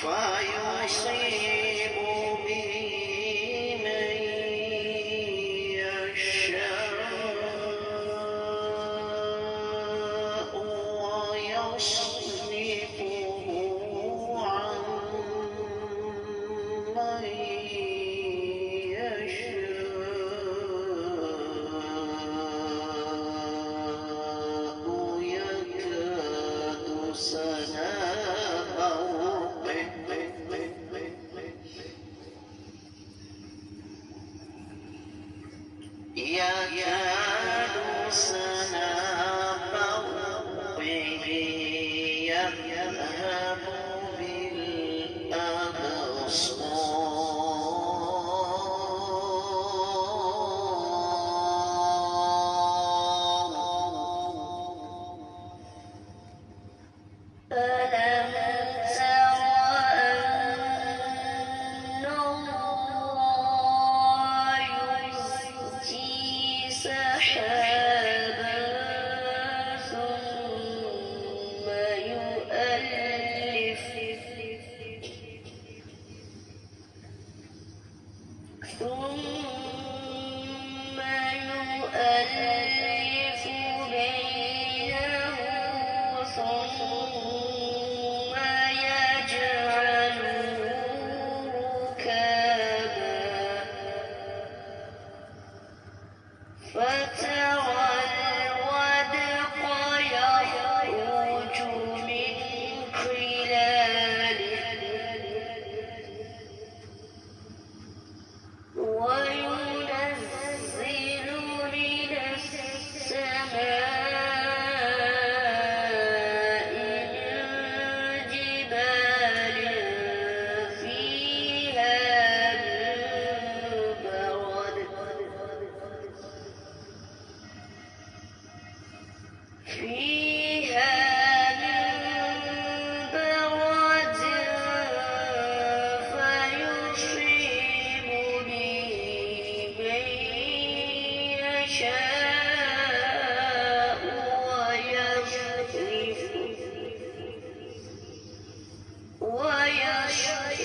فيصيب به من يشاء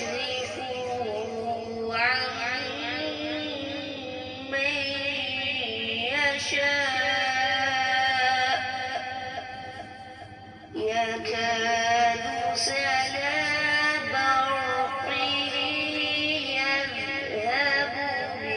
ويصرفه عن من يشاء يكاد سنا يكاد سنا برقه يذهب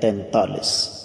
43।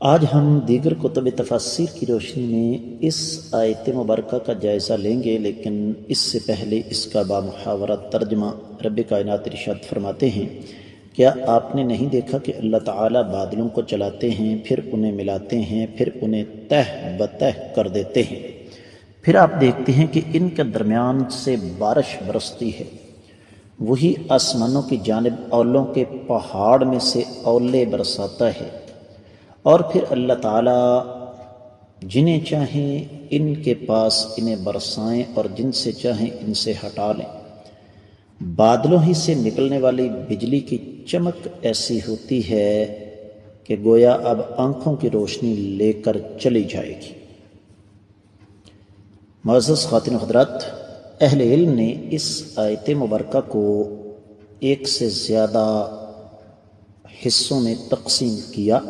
آج ہم دیگر کتب تفاسیر کی روشنی میں اس آیت مبارکہ کا جائزہ لیں گے، لیکن اس سے پہلے اس کا بامحاورہ ترجمہ رب کائنات ارشاد فرماتے ہیں، کیا آپ نے نہیں دیکھا کہ اللہ تعالیٰ بادلوں کو چلاتے ہیں، پھر انہیں ملاتے ہیں، پھر انہیں تہ بتہ کر دیتے ہیں، پھر آپ دیکھتے ہیں کہ ان کے درمیان سے بارش برستی ہے، وہی آسمانوں کی جانب اولوں کے پہاڑ میں سے اولے برساتا ہے، اور پھر اللہ تعالیٰ جنہیں چاہیں ان کے پاس انہیں برسائیں اور جن سے چاہیں ان سے ہٹا لیں۔ بادلوں ہی سے نکلنے والی بجلی کی چمک ایسی ہوتی ہے کہ گویا اب آنکھوں کی روشنی لے کر چلی جائے گی۔ معزز خواتین و حضرات، اہل علم نے اس آیت مبارکہ کو ایک سے زیادہ حصوں میں تقسیم کیا۔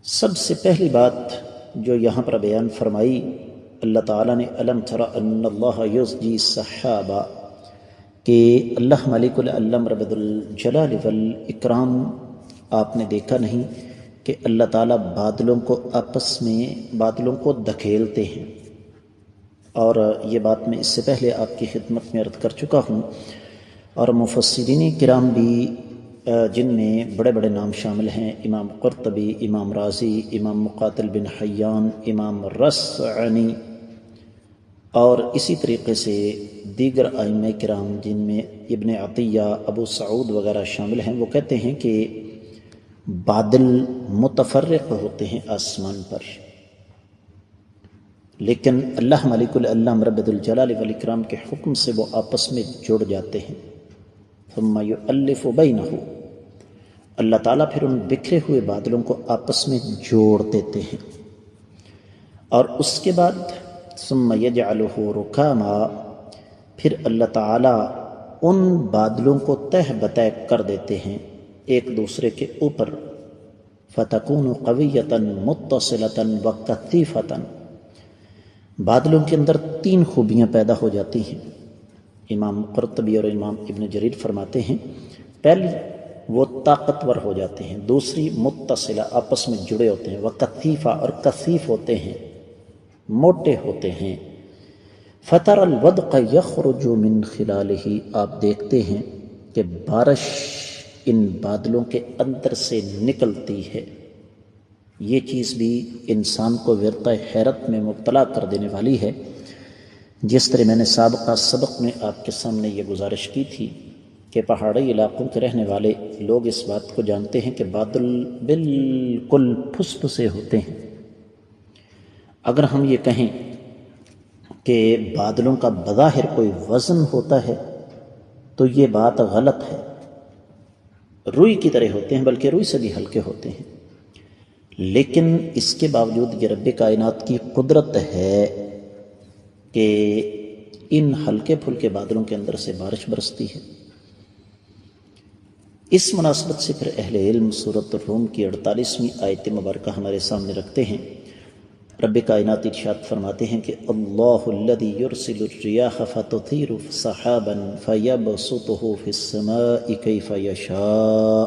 سب سے پہلی بات جو یہاں پر بیان فرمائی، اللہ تعالیٰ نے الم تر ان اللہ یزجی سحابا، کہ اللہ مالک العلم رب الجلال والاکرام، آپ نے دیکھا نہیں کہ اللہ تعالیٰ بادلوں کو آپس میں بادلوں کو دھکیلتے ہیں، اور یہ بات میں اس سے پہلے آپ کی خدمت میں عرض کر چکا ہوں، اور مفسرین کرام بھی جن میں بڑے بڑے نام شامل ہیں، امام قرطبی، امام رازی، امام مقاتل بن حیان، امام رسعنی، اور اسی طریقے سے دیگر ائمہ کرام جن میں ابن عطیہ، ابو سعود وغیرہ شامل ہیں، وہ کہتے ہیں کہ بادل متفرق ہوتے ہیں آسمان پر، لیکن اللہ مالک العلم رب الجلال والاکرام کے حکم سے وہ آپس میں جڑ جاتے ہیں۔ ثم یؤلف بینہ، اللہ تعالیٰ پھر ان بکھرے ہوئے بادلوں کو آپس میں جوڑ دیتے ہیں، اور اس کے بعد ثم یجعلہ رکاما، پھر اللہ تعالیٰ ان بادلوں کو تہ بتہ کر دیتے ہیں ایک دوسرے کے اوپر، فتکون قویۃ متصلۃ وکثیفۃ، بادلوں کے اندر تین خوبیاں پیدا ہو جاتی ہیں۔ امام قرطبی اور امام ابن جریر فرماتے ہیں، پہلی وہ طاقتور ہو جاتے ہیں، دوسری متصلہ، آپس میں جڑے ہوتے ہیں، وکثیفہ، اور کثیف ہوتے ہیں، موٹے ہوتے ہیں۔ فتر الودق یخرج من خلالہ، آپ دیکھتے ہیں کہ بارش ان بادلوں کے اندر سے نکلتی ہے۔ یہ چیز بھی انسان کو ورطہ حیرت میں مبتلا کر دینے والی ہے، جس طرح میں نے سابقہ سبق میں آپ کے سامنے یہ گزارش کی تھی کہ پہاڑی علاقوں کے رہنے والے لوگ اس بات کو جانتے ہیں کہ بادل بالکل پھس پھسے ہوتے ہیں۔ اگر ہم یہ کہیں کہ بادلوں کا بظاہر کوئی وزن ہوتا ہے تو یہ بات غلط ہے، روئی کی طرح ہوتے ہیں، بلکہ روئی سے بھی ہلکے ہوتے ہیں، لیکن اس کے باوجود یہ رب کائنات کی قدرت ہے کہ ان ہلکے پھلکے بادلوں کے اندر سے بارش برستی ہے۔ اس مناسبت سے پھر اہل علم سورۃ الروم کی 48ویں آیت مبارکہ ہمارے سامنے رکھتے ہیں۔ رب کائنات ارشاد فرماتے ہیں کہ اللہ الذی یرسل الریاح فتثیر سحابا فیبسطہ فی السماء کیف یشاء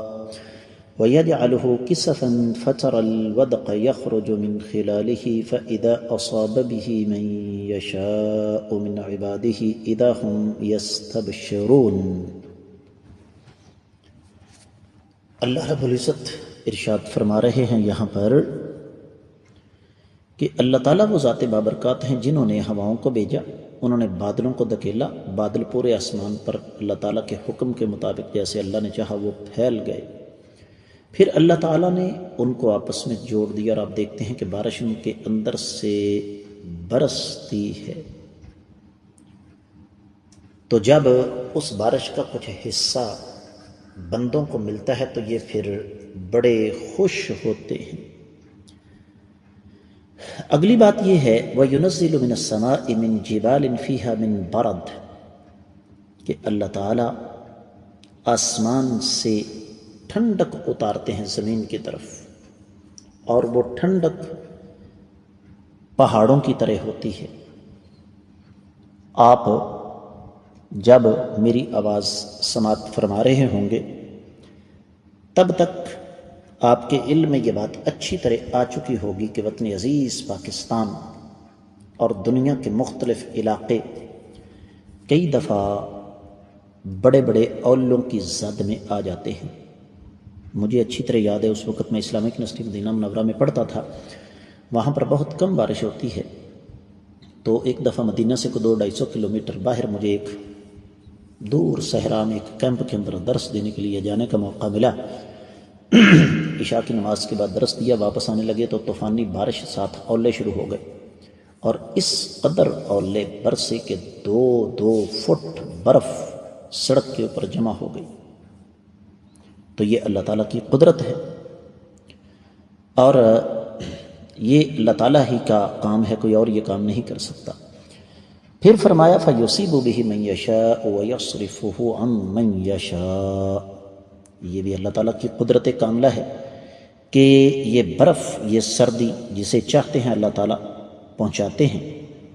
وَيَجْعَلُهُ كِسَفًا فَتَرَى الْوَدْقَ يَخْرُجُ مِنْ خِلَالِهِ فَإِذَا أَصَابَ بِهِ مَنْ يَشَاءُ مِنْ عِبَادِهِ إِذَا هُمْ يَسْتَبْشِرُونَ۔ اللہ رب العزت ارشاد فرما رہے ہیں یہاں پر کہ اللہ تعالیٰ وہ ذات بابرکات ہیں جنہوں نے ہواؤں کو بھیجا، انہوں نے بادلوں کو دھکیلا، بادل پورے آسمان پر اللہ تعالیٰ کے حکم کے مطابق جیسے اللہ نے چاہا وہ پھیل گئے، پھر اللہ تعالیٰ نے ان کو آپس میں جوڑ دیا، اور آپ دیکھتے ہیں کہ بارش ان کے اندر سے برستی ہے۔ تو جب اس بارش کا کچھ حصہ بندوں کو ملتا ہے تو یہ پھر بڑے خوش ہوتے ہیں۔ اگلی بات یہ ہے وَيُنَزِّلُ مِنَ السَّمَاءِ مِن جِبَالٍ فِيهَا مِن بَرَدٍ، کہ اللہ تعالیٰ آسمان سے ٹھنڈک اتارتے ہیں زمین کی طرف، اور وہ ٹھنڈک پہاڑوں کی طرح ہوتی ہے۔ آپ جب میری آواز سماعت فرما رہے ہوں گے تب تک آپ کے علم میں یہ بات اچھی طرح آ چکی ہوگی کہ وطن عزیز پاکستان اور دنیا کے مختلف علاقے کئی دفعہ بڑے بڑے اولوں کی زد میں آ جاتے ہیں۔ مجھے اچھی طرح یاد ہے اس وقت میں اسلامک یونیورسٹی مدینہ منورہ میں پڑھتا تھا، وہاں پر بہت کم بارش ہوتی ہے، تو ایک دفعہ مدینہ سے 200-250 کلومیٹر باہر مجھے ایک دور صحرا میں ایک کیمپ کے اندر درس دینے کے لیے جانے کا موقع ملا۔ عشاء کی نماز کے بعد درس دیا، واپس آنے لگے تو طوفانی بارش ساتھ اولے شروع ہو گئے، اور اس قدر اولے برسے کہ 2 فٹ برف سڑک کے اوپر جمع ہو گئی۔ تو یہ اللہ تعالیٰ کی قدرت ہے، اور یہ اللہ تعالیٰ ہی کا کام ہے، کوئی اور یہ کام نہیں کر سکتا۔ پھر فرمایا فَيُصِيبُ بِهِ مَن يَشَاءُ وَيَصْرِفُهُ عَن مَن يَشَاءُ، یہ بھی اللہ تعالیٰ کی قدرت کاملہ ہے کہ یہ برف، یہ سردی جسے چاہتے ہیں اللہ تعالیٰ پہنچاتے ہیں،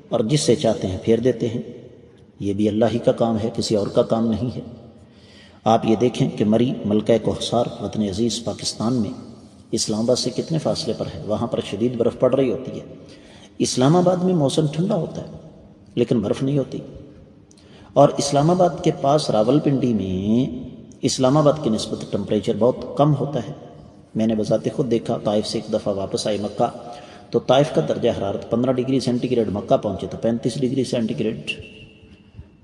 اور جس سے چاہتے ہیں پھیر دیتے ہیں۔ یہ بھی اللہ ہی کا کام ہے، کسی اور کا کام نہیں ہے۔ آپ یہ دیکھیں کہ مری ملکہ کوہسار وطن عزیز پاکستان میں اسلام آباد سے کتنے فاصلے پر ہے، وہاں پر شدید برف پڑ رہی ہوتی ہے۔ اسلام آباد میں موسم ٹھنڈا ہوتا ہے لیکن برف نہیں ہوتی، اور اسلام آباد کے پاس راولپنڈی میں اسلام آباد کی نسبت ٹمپریچر بہت کم ہوتا ہے۔ میں نے بذات خود دیکھا، طائف سے ایک دفعہ واپس آئے مکہ تو طائف کا درجہ حرارت 15 ڈگری سینٹی گریڈ، مکہ پہنچے تو 35 ڈگری سینٹی گریڈ۔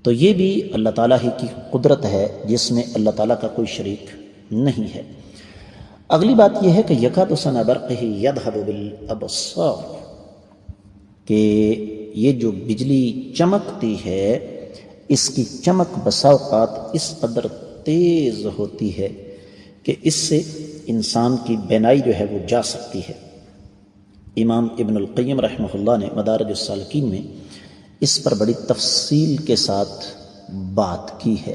تو یہ بھی اللہ تعالیٰ ہی کی قدرت ہے جس میں اللہ تعالیٰ کا کوئی شریک نہیں ہے۔ اگلی بات یہ ہے کہ یکاد سنا برقہ یذھب بالابصار، کہ یہ جو بجلی چمکتی ہے اس کی چمک بسا اوقات اس قدر تیز ہوتی ہے کہ اس سے انسان کی بینائی جو ہے وہ جا سکتی ہے۔ امام ابن القیم رحمہ اللہ نے مدارج السالکین میں اس پر بڑی تفصیل کے ساتھ بات کی ہے۔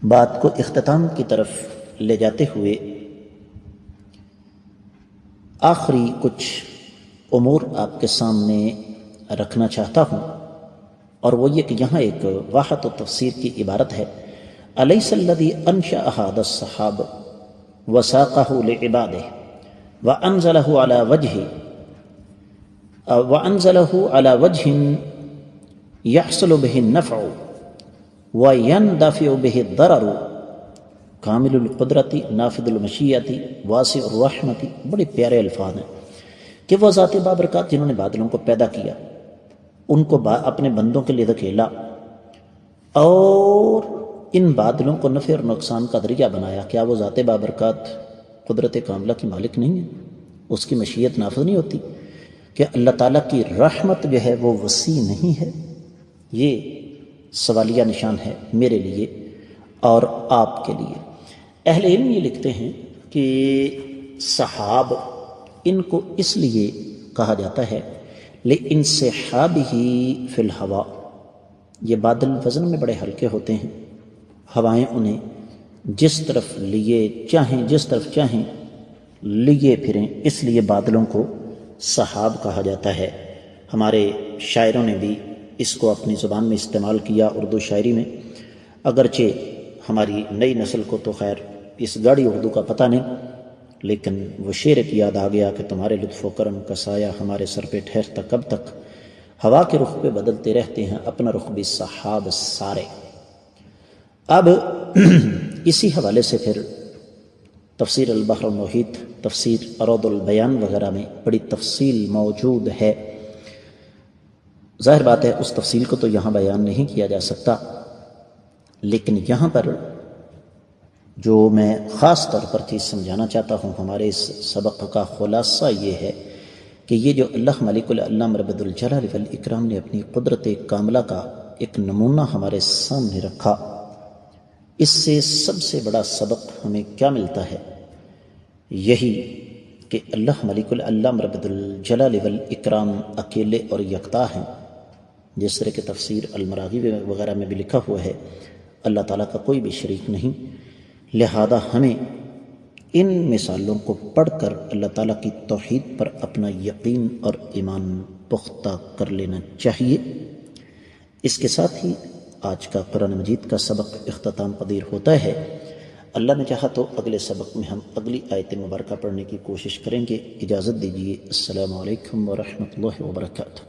بات کو اختتام کی طرف لے جاتے ہوئے آخری کچھ امور آپ کے سامنے رکھنا چاہتا ہوں، اور وہ یہ کہ یہاں ایک واحد و تفسیر کی عبارت ہے، الیس الذی انشأ ھذا السحاب وساقہ لعبادہ وانزلہ علی وجہ یحصل بہ النفع ويندفع به الضرر کامل القدرتی نافذ المشیتی واسع الرحمتی۔ بڑے پیارے الفاظ ہیں کہ وہ ذات بابرکات جنہوں نے بادلوں کو پیدا کیا، ان کو اپنے بندوں کے لیے دھکیلا اور ان بادلوں کو نفع اور نقصان کا ذریعہ بنایا، کیا وہ ذات بابرکات قدرت کاملہ کی مالک نہیں ہے؟ اس کی مشیت نافذ نہیں ہوتی؟ کہ اللہ تعالیٰ کی رحمت جو ہے وہ وسیع نہیں ہے؟ یہ سوالیہ نشان ہے میرے لیے اور آپ کے لیے۔ اہل علم یہ لکھتے ہیں کہ سحاب ان کو اس لیے کہا جاتا ہے لانسحابہ فی الہوا، یہ بادل وزن میں بڑے ہلکے ہوتے ہیں، ہوائیں انہیں جس طرف لیے چاہیں جس طرف چاہیں لیے پھریں، اس لیے بادلوں کو سحاب کہا جاتا ہے۔ ہمارے شاعروں نے بھی اس کو اپنی زبان میں استعمال کیا اردو شاعری میں، اگرچہ ہماری نئی نسل کو تو خیر اس گاڑی اردو کا پتہ نہیں، لیکن وہ شعر کی یاد آ گیا کہ تمہارے لطف و کرم کا سایہ ہمارے سر پہ ٹھہرتا کب تک، ہوا کے رخ پہ بدلتے رہتے ہیں اپنا رخ بھی سحاب سارے۔ اب اسی حوالے سے پھر تفسیر البحر المحیط، تفسیر اروض البیان وغیرہ میں بڑی تفصیل موجود ہے۔ ظاہر بات ہے اس تفصیل کو تو یہاں بیان نہیں کیا جا سکتا، لیکن یہاں پر جو میں خاص طور پر چیز سمجھانا چاہتا ہوں، ہمارے اس سبق کا خلاصہ یہ ہے کہ یہ جو اللہ ملک العلام رب الجلال والاکرام نے اپنی قدرت کاملہ کا ایک نمونہ ہمارے سامنے رکھا، اس سے سب سے بڑا سبق ہمیں کیا ملتا ہے؟ یہی کہ اللہ ملک العلام رب الجلال والاکرام اکیلے اور یکتا ہیں، جس طرح کہ تفسیر المراغی وغیرہ میں بھی لکھا ہوا ہے اللہ تعالیٰ کا کوئی بھی شریک نہیں۔ لہذا ہمیں ان مثالوں کو پڑھ کر اللہ تعالیٰ کی توحید پر اپنا یقین اور ایمان پختہ کر لینا چاہیے۔ اس کے ساتھ ہی آج کا قرآن مجید کا سبق اختتام پذیر ہوتا ہے۔ اللہ نے چاہا تو اگلے سبق میں ہم اگلی آیت مبارکہ پڑھنے کی کوشش کریں گے۔ اجازت دیجیے، السلام علیکم ورحمۃ اللہ وبرکاتہ۔